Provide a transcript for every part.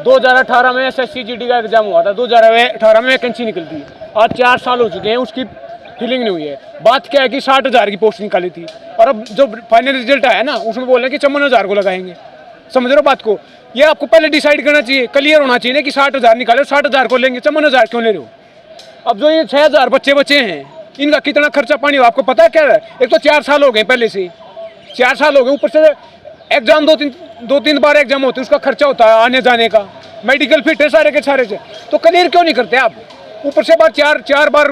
2018 में SSC GD का exam हुआ था, 2018 में वैकेंसी निकलती है। आज 4 साल हो चुके हैं, उसकी फिलिंग नहीं हुई है। बात क्या है कि 60,000 की पोस्ट निकाली थी और अब जो फाइनल रिजल्ट आया ना उसमें बोल रहे हैं कि 54,000 को लगाएंगे। समझ रहे हो बात को? ये आपको पहले डिसाइड करना चाहिए, क्लियर होना चाहिए ना कि 60,000 निकाले, 60,000 को लेंगे, 54,000 क्यों ले रहे हो? अब जो ये 6,000 बच्चे हैं, इनका कितना खर्चा पानी हो आपको पता है क्या है? एक तो 4 साल हो गए, पहले से 4 साल हो गए, ऊपर से एग्जाम दो तीन बार एग्जाम होते हैं, उसका खर्चा होता है आने जाने का, मेडिकल फिट है सारे के सारे से, तो क्लियर क्यों नहीं करते आप? ऊपर से बार चार बार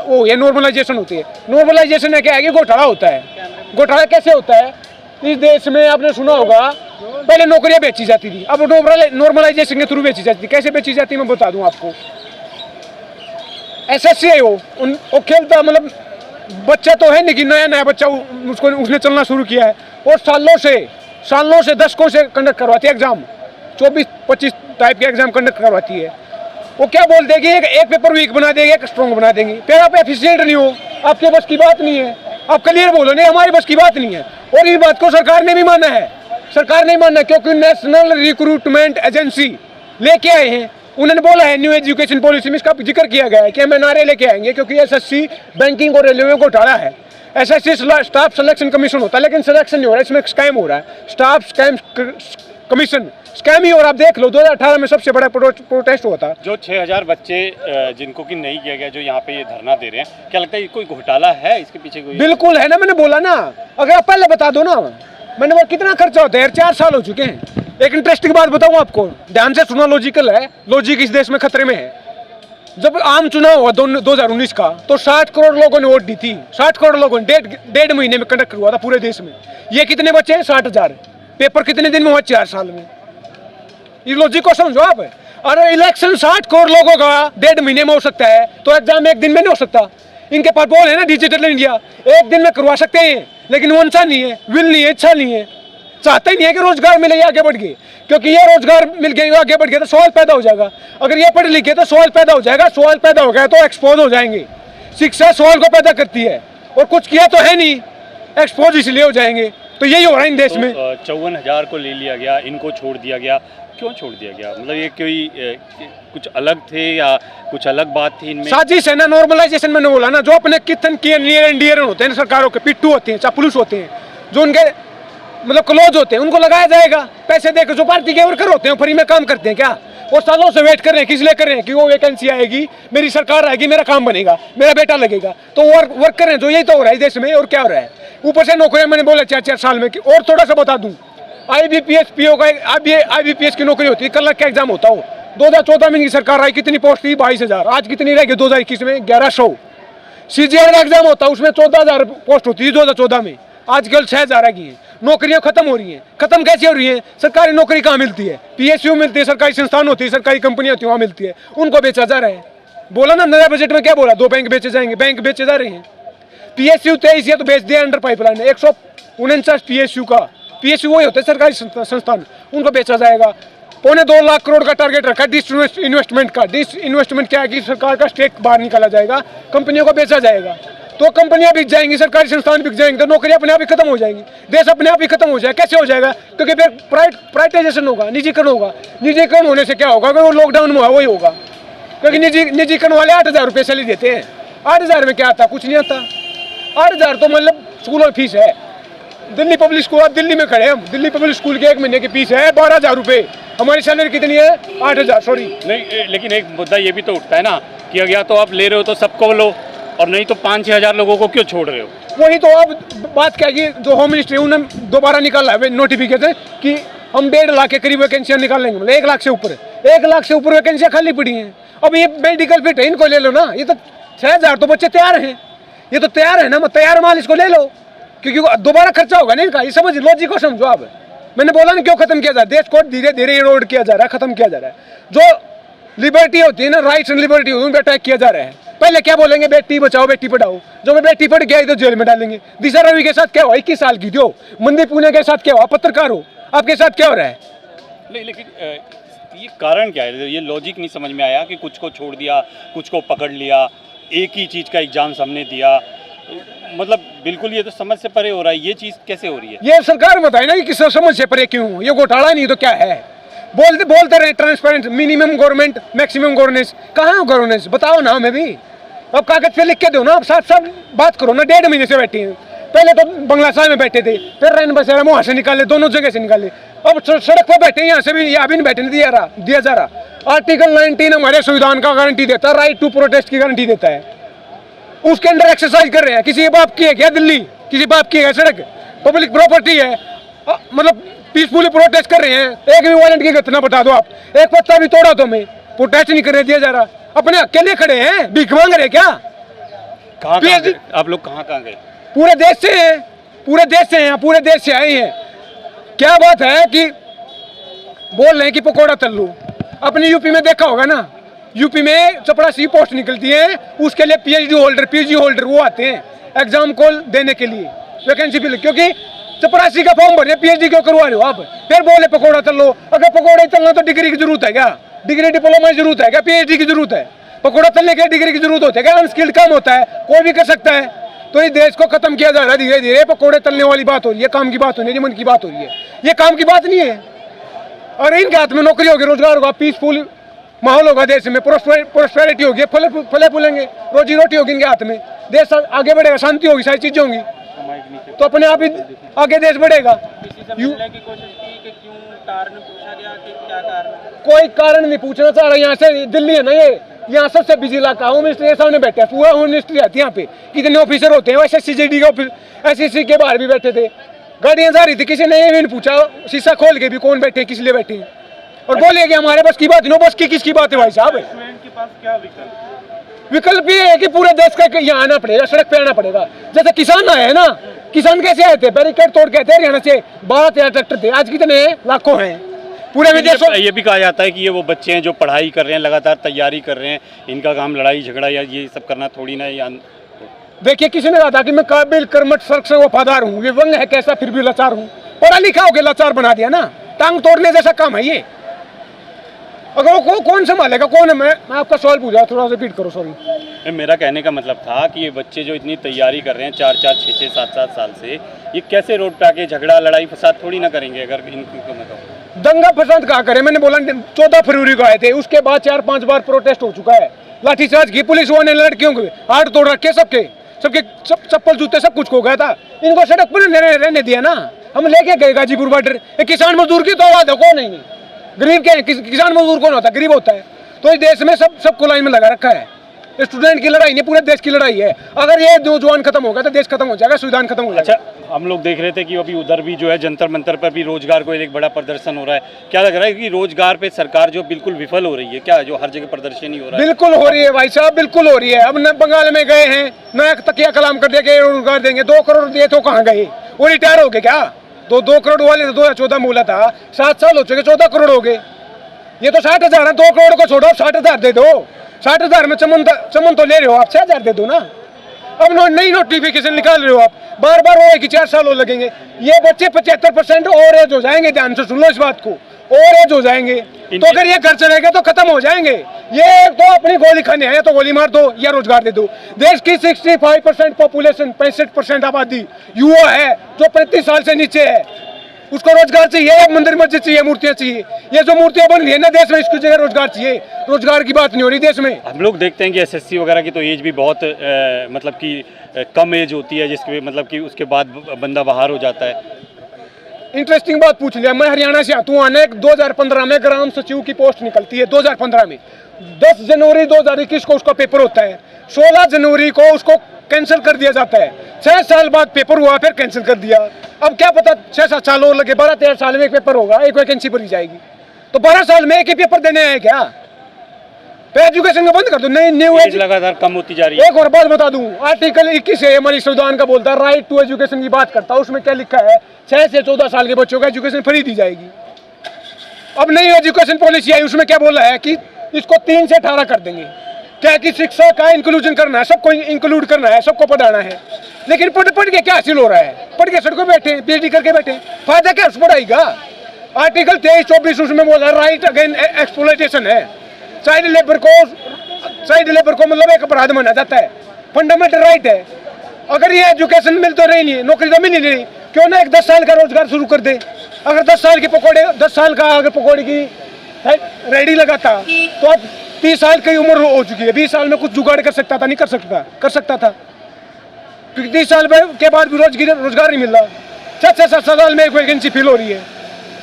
वो ये नॉर्मलाइजेशन होती है। नॉर्मलाइजेशन है क्या है कि घोटाला होता है। घोटाला कैसे होता है? इस देश में आपने सुना होगा पहले नौकरियां बेची जाती थी, अब नॉर्मलाइजेशन के थ्रू बेची जाती थी। कैसे बेची जाती है मैं बता दूं आपको। SSC है वो खेलता, मतलब बच्चा तो है नहीं कि नया बच्चा उसने चलना शुरू किया है, और सालों से दशकों से कंडक्ट करवाती है एग्जाम, 24-25 टाइप के एग्जाम कंडक्ट करवाती है। वो क्या बोल देगी, एक पेपर वीक बना देगी, एक स्ट्रॉन्ग बना देंगी, फिर आप एफिशिएंट नहीं हो, आपके बस की बात नहीं है। आप क्लियर बोलो, नहीं हमारी बस की बात नहीं है। और इस बात को सरकार ने भी माना है, सरकार नहीं माना क्योंकि नेशनल रिक्रूटमेंट एजेंसी लेके आए हैं। उन्होंने बोला है न्यू एजुकेशन पॉलिसी में, इसका जिक्र किया गया है कि हमें नारे लेके आएंगे क्योंकि SSC बैंकिंग और रेलवे में घोटाला है। SSC स्टाफ सिलेक्शन कमीशन होता है, लेकिन सिलेक्शन नहीं हो रहा है, इसमें स्कैम हो रहा है। स्टाफ स्कैम कमीशन स्कैम ही, और आप देख लो 2018 में सबसे बड़ा प्रोटेस्ट हुआ था। जो 6,000 बच्चे जिनको कि नहीं किया गया, जो यहाँ पे ये धरना दे रहे हैं, क्या लगता है कोई घोटाला है इसके पीछे? कोई बिल्कुल है ना, मैंने बोला ना, अगर आप पहले बता दो ना। मैंने बोला कितना खर्चा होता है यार, 4 साल हो चुके हैं। एक इंटरेस्टिंग बात बताऊं आपको, ध्यान से सुनो, लॉजिकल है, लॉजिक इस देश में खतरे में है। जब आम चुनाव हुआ 2019 का, तो 60 करोड़ लोगों ने वोट दी थी। 60 करोड़ लोगों ने डेढ़ महीने में कंडक्ट हुआ था पूरे देश में। ये कितने बच्चे हैं? 60,000। पेपर कितने दिन में हुआ? 4 साल में। इस लॉजिक को समझो आप। अरे इलेक्शन 60 करोड़ लोगों का 1.5 महीने में हो सकता है, तो एग्जाम 1 दिन में नहीं हो सकता। इनके पास बोल है ना डिजिटल इंडिया, 1 दिन में करवा सकते हैं, लेकिन मनसा नहीं है, विल नहीं है, इच्छा नहीं है, चाहते ही नहीं है कि रोजगार मिले, आगे बढ़ गए। क्योंकि ये रोजगार मिल गए, आगे बढ़ गए तो सवाल पैदा हो जाएगा। अगर ये पढ़े लिखे तो सवाल पैदा हो जाएगा, सवाल पैदा हो गया तो एक्सपोज हो जाएंगे। शिक्षा सवाल को पैदा करती है, और कुछ किया तो है नहीं, एक्सपोज इसलिए हो जाएंगे। तो यही हो रहा है इन देश में। 54,000 को ले लिया गया, इनको छोड़ दिया गया, क्यों छोड़ दिया गया? मतलब ये कोई कुछ अलग थे या कुछ अलग बात थी इनमें? साजिश है ना, नॉर्मलाइजेशन मैंने बोला ना, जो अपने कितन के नियर एंड डियर होते हैं सरकारों के, पिट्टू होते हैं, चापलूस होते हैं, जो उनके मतलब क्लोज होते हैं, उनको लगाया जाएगा पैसे देकर। जो पार्टी के वर्कर होते हैं फ्री में काम करते हैं क्या? वो सालों से वेट कर रहे हैं, किस लिए कर रहे हैं कि वो वैकेंसी आएगी, मेरी सरकार आएगी, मेरा काम बनेगा, मेरा बेटा लगेगा, तो वर्क कर रहे हैं। जो यही तो हो रहा है देश में, और क्या हो रहा है? ऊपर से नौकरियां मैंने बोला 4-4 साल में। और थोड़ा सा बता दूं, IBPS PO का IBPS की नौकरी होती है, कल का एग्जाम होता हो। 2014 में इनकी सरकार आई, कितनी पोस्ट थी? 22,000। आज कितनी रहेगी 2021 में? 1,100। CGL का एग्जाम होता है, उसमें 14,000 पोस्ट होती थी 2014 में, आजकल 6,000 आ गई है। नौकरियां खत्म हो रही हैं। खत्म कैसे हो रही हैं? सरकारी नौकरी कहाँ मिलती है? PSU मिलती है, सरकारी संस्थान होती है, सरकारी कंपनियां होती है, वहाँ मिलती है, उनको बेचा जा रहा है। बोला ना नया बजट में, क्या बोला? 2 बैंक बेचे जाएंगे, बैंक बेचे जा रहे हैं। PSU 23 ये तो बेच दिया अंडर पाइपलाइन, 149 PSU का। PSU वही होते हैं सरकारी संस्थान, उनको बेचा जाएगा। 2.25 लाख करोड़ का टारगेट रखा डिस इन्वेस्टमेंट का। डिस इन्वेस्टमेंट क्या है कि सरकार का स्टेक बाहर निकाला जाएगा, कंपनियों को बेचा जाएगा, तो कंपनियां बिक जाएंगी, सरकारी संस्थान बिक जाएंगे, तो नौकरी अपने आप ही खत्म हो जाएंगी, देश अपने आप ही खत्म हो जाएगा। कैसे हो जाएगा? क्योंकि फिर प्राइवेटाइजेशन होगा, निजीकरण होगा। निजीकरण होने से क्या होगा? अगर वो लॉकडाउन में हुआ वही होगा, क्योंकि निजीकरण वाले 8,000 रुपये सैलरी देते हैं। 8,000 में क्या आता? कुछ नहीं आता। 8,000 तो मतलब स्कूलों की फीस है। दिल्ली पब्लिक स्कूल, आप दिल्ली में खड़े हैं, दिल्ली पब्लिक स्कूल के 1 महीने की फीस है 12,000 रुपये। हमारी सैलरी कितनी है? 8,000। सॉरी नहीं, लेकिन एक मुद्दा ये भी तो उठता है ना कि अगर तो आप ले रहे हो तो सबको लो, और नहीं तो 5-6 हज़ार लोगों को क्यों छोड़ रहे हो? वही तो अब बात क्या है कि जो होम मिनिस्ट्री उन्होंने दोबारा निकाला है नोटिफिकेशन कि हम 1.5 लाख के करीब वैकेंसियाँ निकाल लेंगे, मतलब 1 लाख से ऊपर, 1 लाख से ऊपर वैकेंसियाँ खाली पड़ी हैं। अब ये मेडिकल फिट है, इनको ले लो ना। ये तो 6,000 तो बच्चे तैयार हैं, ये तो तैयार है ना, तैयार माल, इसको ले लो, क्योंकि दोबारा खर्चा होगा नहीं इनका। ये समझ, लॉजिक को समझो आप। मैंने बोला ना क्यों खत्म किया जा रहा है देश को, धीरे धीरे इरोड किया जा रहा है, खत्म किया जा रहा है। जो लिबर्टी होती है ना, राइट्स एंड लिबर्टी, उन पर अटैक किया जा रहा है। पहले क्या बोलेंगे? बेटी बचाओ बेटी पढ़ाओ। जो बेटी पढ़ गया तो जेल में डालेंगे। दिशा रवि के साथ क्या हुआ? 21 साल की थी। मंदीप पुणे के साथ क्या हुआ? पत्रकार हो, आपके साथ क्या हो रहा है? नहीं, लेकिन ये कारण क्या है? ये लॉजिक नहीं समझ में आया कि कुछ को छोड़ दिया, कुछ को पकड़ लिया, एक ही चीज़ का एग्जाम हमने दिया। मतलब बिल्कुल ये तो समझ से परे हो रहा है। ये चीज़ कैसे हो रही है? ये सरकार बताए ना कि किस समझ से परे क्यों? ये घोटाला नहीं तो क्या है? बोलते रहे transparent, minimum government maximum governance. कहाँ है गवर्नेंस, बताओ ना हमें भी। अब कागज पे लिख के दो ना, अब साथ साथ बात करो ना। 1.5 महीने से बैठे हैं, पहले तो बंगला साहब में बैठे थे, फिर रैन बसेरा वहां से निकाले, दोनों जगह से निकाले, अब सड़क पर बैठे, यहाँ से भी यहाँ भी नहीं बैठने दिया जा रहा। आर्टिकल 19 हमारे संविधान का गारंटी देता है, राइट टू प्रोटेस्ट की गारंटी देता है, उसके अंदर एक्सरसाइज कर रहे हैं। किसी बाप की है क्या दिल्ली, किसी बाप की है सड़क, पब्लिक प्रॉपर्टी है, मतलब पीसफुली प्रोटेस्ट कर रहे हैं। एक भी वारंट की घटना बता दो आप, एक पत्ता भी तोड़ा तो हमें प्रोटेस्ट नहीं करने दिया जा रहा। अपने अकेले खड़े हैं, भीख मांग रहे क्या? कहाँ गए आप लोग, कहाँ गए? पूरे देश से हैं, पूरे देश से हैं, पूरे देश से आए हैं। क्या बात है कि बोल रहे हैं कि पकौड़ा तल्लू। अपने यूपी में देखा होगा ना, यूपी में चपरासी पोस्ट निकलती है, उसके लिए पीएचडी होल्डर पीजी होल्डर वो आते हैं एग्जाम को देने के लिए, वैकेंसी पे, क्योंकि चपरासी का फॉर्म भरे, पीएचडी क्यों करवा रहे हो आप? फिर बोले पकौड़ा तल लो। अगर पकौड़ा तलना तो डिग्री की जरूरत है क्या? डिग्री डिप्लोमा की जरूरत है क्या? पीएचडी की जरूरत है? पकौड़ा तलने के लिए डिग्री की जरूरत होती है क्या? अनस्किल्ड काम होता है, कोई भी कर सकता है। तो इस देश को खत्म किया जा रहा है धीरे धीरे। पकौड़े तलने वाली बात हो रही है, काम की बात हो रही है, मन की बात हो रही है, ये काम की बात नहीं है। और इनके हाथ में नौकरी होगी, रोजगार होगा, पीसफुल माहौल होगा देश में, प्रोस्पेरिटी होगी, फले फूलेंगे, रोजी रोटी होगी इनके हाथ में, देश आगे बढ़ेगा, शांति होगी, सारी चीजें होंगी, तो अपने आप ही आगे देश बढ़ेगा। कोई कारण नहीं पूछना चाह रहा। यहाँ से दिल्ली है ना, ये यहाँ सबसे बिजी इलाका, होम मिनिस्टर के सामने बैठे हैं, पूरा होम मिनिस्ट्री आती है यहाँ पे, कितने ऑफिसर होते हैं। SSCJD के SSC के बाहर भी बैठे थे, गाड़ियां जा रही थी, किसी ने ये भी नहीं पूछा शीशा खोल के भी कौन बैठे, किस लिए बैठे, और बोले कि हमारे बस की बात नहीं। बस की किसकी बात है भाई साहब? के पास क्या विकल्प ये है कि पूरे देश का यहाँ आना पड़ेगा, सड़क पे आना पड़ेगा। जैसे किसान आए हैं ना, किसान कैसे आए थे? बैरिकेड तोड़ के थे हरियाणा से, 12-13 ट्रैक्टर थे, आज कितने लाखों हैं पूरे विदेश। ये भी कहा जाता है कि ये वो बच्चे हैं जो पढ़ाई कर रहे हैं, लगातार तैयारी कर रहे हैं, इनका काम लड़ाई झगड़ा या ये सब करना थोड़ी ना। या देखिए, किसी ने कहा था कि मैं काबिल कर्मठ सड़क से वफादार हूँ, ये वंग है कैसा फिर भी लाचार हूँ। पढ़ा लिखा होकर लाचार बना दिया ना, टांग तोड़ने जैसा काम है ये। अगर वो कौन संभालेगा, कौन है? मैं आपका सवाल पूछा, थोड़ा रिपीट करो, सॉरी। मेरा कहने का मतलब था कि ये बच्चे जो इतनी तैयारी कर रहे हैं 4-4, 6-6, 7-7 साल से, ये कैसे रोड पे आके झगड़ा लड़ाई फसाद थोड़ी ना करेंगे? अगर इनको मैं कहूँ दंगा फसाद कहा करे, मैंने बोला 14 फरवरी को आए थे, उसके बाद 4-5 बार प्रोटेस्ट हो चुका है, लाठीचार्ज की पुलिस वालों ने, लड़कियों के हाथ तोड़ रखे, सबके चप्पल जूते सब कुछ खो गया था। इनको सड़क पर रहने दिया ना, हम लेके गए गाजीपुर बॉर्डर। किसान मजदूर की तो आवाज है, कौन नहीं? गरीब क्या है? किसान मजदूर कौन होता है? गरीब होता है। तो इस देश में सबको लाइन में लगा रखा है। स्टूडेंट की लड़ाई नहीं, पूरे देश की लड़ाई है। अगर ये नौजवान खत्म होगा तो देश खत्म हो जाएगा, संविधान खत्म हो जाएगा। अच्छा, हम लोग देख रहे थे कि अभी उधर भी जो है जंतर मंतर पर भी रोजगार को एक बड़ा प्रदर्शन हो रहा है। क्या लग रहा है कि रोजगार पे सरकार जो बिल्कुल विफल हो रही है क्या, जो हर जगह प्रदर्शन ही हो रहा है? बिल्कुल हो रही है भाई साहब, बिल्कुल हो रही है। अब बंगाल में गए हैं, नया तकिया कलाम कर दिया कि रोजगार देंगे, 2 करोड़ दिए तो कहाँ गए? वो रिटायर हो गए क्या? 2 करोड़ वाले 2014 बोला था, 7 साल हो चुके, 14 करोड़ हो गए। ये तो 60,000 है, 2 करोड़ को छोड़ो, 60,000 दे दो। 60,000 में चमन तो ले रहे हो आप, 6,000 दे दो ना। अब नई नोटिफिकेशन निकाल रहे हो आप, बार बार वो है कि 4 साल और लगेंगे। ये बच्चे 75% और एज हो जाएंगे, ध्यान से सुन लो इस बात को, और एज हो जाएंगे। तो अगर ये घर चलेगा तो खत्म हो जाएंगे। ये तो अपनी गोली खाने हैं, या तो गोली मार दो या रोजगार दे दो। देश की 65% पॉपुलेशन, 65% आबादी युवा है जो 35 साल से नीचे है, उसको रोजगार चाहिए, मंदिर मस्जिद चाहिए, मूर्तियां चाहिए। ये जो मूर्तियां बन रही है ना देश में, इसकी जगह रोजगार चाहिए। रोजगार की बात नहीं हो रही देश में। हम लोग देखते हैं कि SSC वगैरह की तो एज भी बहुत मतलब कि कम एज होती है, जिसके मतलब कि उसके बाद बंदा बाहर हो जाता है। इंटरेस्टिंग बात पूछ लिया। मैं हरियाणा से आता हूँ, आने 2015 में ग्राम सचिव की पोस्ट निकलती है, 2015 में। 10 जनवरी 2021 को उसका पेपर होता है, 16 जनवरी को उसको कैंसिल कर दिया जाता है। 6 साल बाद पेपर हुआ, फिर कैंसिल कर दिया। अब क्या पता 6-7 साल और लगे, 12-13 साल में एक पेपर होगा, एक वैकेंसी भरी जाएगी। तो 12 साल में एक ही पेपर देने हैं क्या? तो एजुकेशन को बंद कर दो। न्यू एज लगातार कम होती जा रही है। एक और बात बता दूं, आर्टिकल 21 है हमारी संविधान का, बोलता है राइट टू एजुकेशन की बात करता है। उसमें क्या लिखा है? 6 से 14 साल के बच्चों को एजुकेशन फ्री दी जाएगी। अब नई एजुकेशन पॉलिसी आई, उसमें क्या बोला है कि इसको 3 से 18 कर देंगे। क्या कि शिक्षा का इंक्लूजन करना है, सबको इंक्लूड करना है, सबको पढ़ाना है। लेकिन पढ़ के क्या हासिल हो रहा है? पढ़ के सड़कों बैठे, PhD करके बैठे, फायदा क्या उस पढ़ाई का? आर्टिकल 23-24 उसमें बोला राइट अगेन एक्सप्लॉयटेशन है। चाइल्ड लेबर को मतलब एक अपराध माना जाता है, फंडामेंटल राइट है। अगर ये एजुकेशन मिल तो रही नहीं, नौकरी तो मिल ही नहीं, क्यों ना एक 10 साल का रोजगार शुरू कर दे। अगर 10 साल के पकौड़े, 10 साल का अगर पकौड़े की रेडी लगा था, तो अब 30 साल की उम्र हो चुकी है, 20 साल में कुछ जुगाड़ कर सकता था? नहीं कर सकता था, क्योंकि 30 साल के बाद भी रोजगार नहीं मिल रहा। 6-7 साल में एक वैकेंसी फिल हो रही है,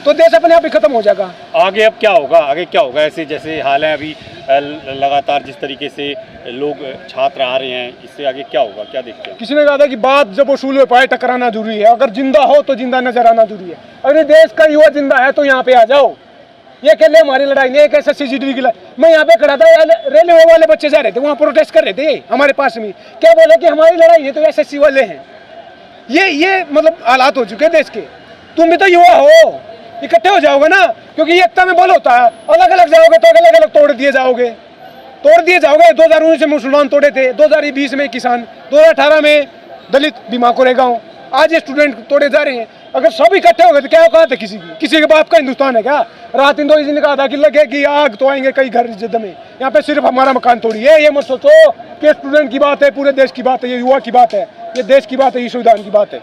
तो देश अपने आप ही खत्म हो जाएगा। आगे अब क्या होगा? आगे क्या होगा? ऐसे जैसे हाल है अभी, लगातार जिस तरीके से लोग छात्र आ रहे हैं, इससे आगे क्या होगा, क्या देखते हैं? किसी ने कहा था कि बात जब वसूल हो पाए टकराना जरूरी है, अगर जिंदा हो तो जिंदा नजर आना जरूरी है। अगर देश का युवा जिंदा है तो यहाँ पे आ जाओ। ये अकेले हमारी लड़ाई नहीं, एक SSC GD की लड़ाई। मैं यहाँ पे खड़ा था, रेलवे वाले बच्चे जा रहे थे, वहाँ प्रोटेस्ट कर रहे थे हमारे पास में, क्या बोले कि हमारी लड़ाई है तो SSC वाले हैं। ये मतलब हालात हो चुके हैं देश के। तुम भी तो युवा हो, इकट्ठे हो जाओगे ना, क्योंकि एकता में बल होता है। अलग अलग जाओगे तो अलग अलग तोड़ दिए जाओगे। 2019 में मुसलमान तोड़े थे, 2020 में किसान, 2018 में दलित बीमा कोरेगांव, आज ये स्टूडेंट तोड़े जा रहे हैं। अगर सब इकट्ठे हो गए तो क्या औकात है किसी के बाप का हिंदुस्तान है क्या? रात इन 2 ने कहा था कि लगेगी आग तो आएंगे कई घर जिद में। यहाँ पे सिर्फ हमारा मकान तोड़ी है। ये मत सोचो कि स्टूडेंट की बात है, पूरे देश की बात है, ये युवा की बात है, ये देश की बात है, ये संविधान की बात है।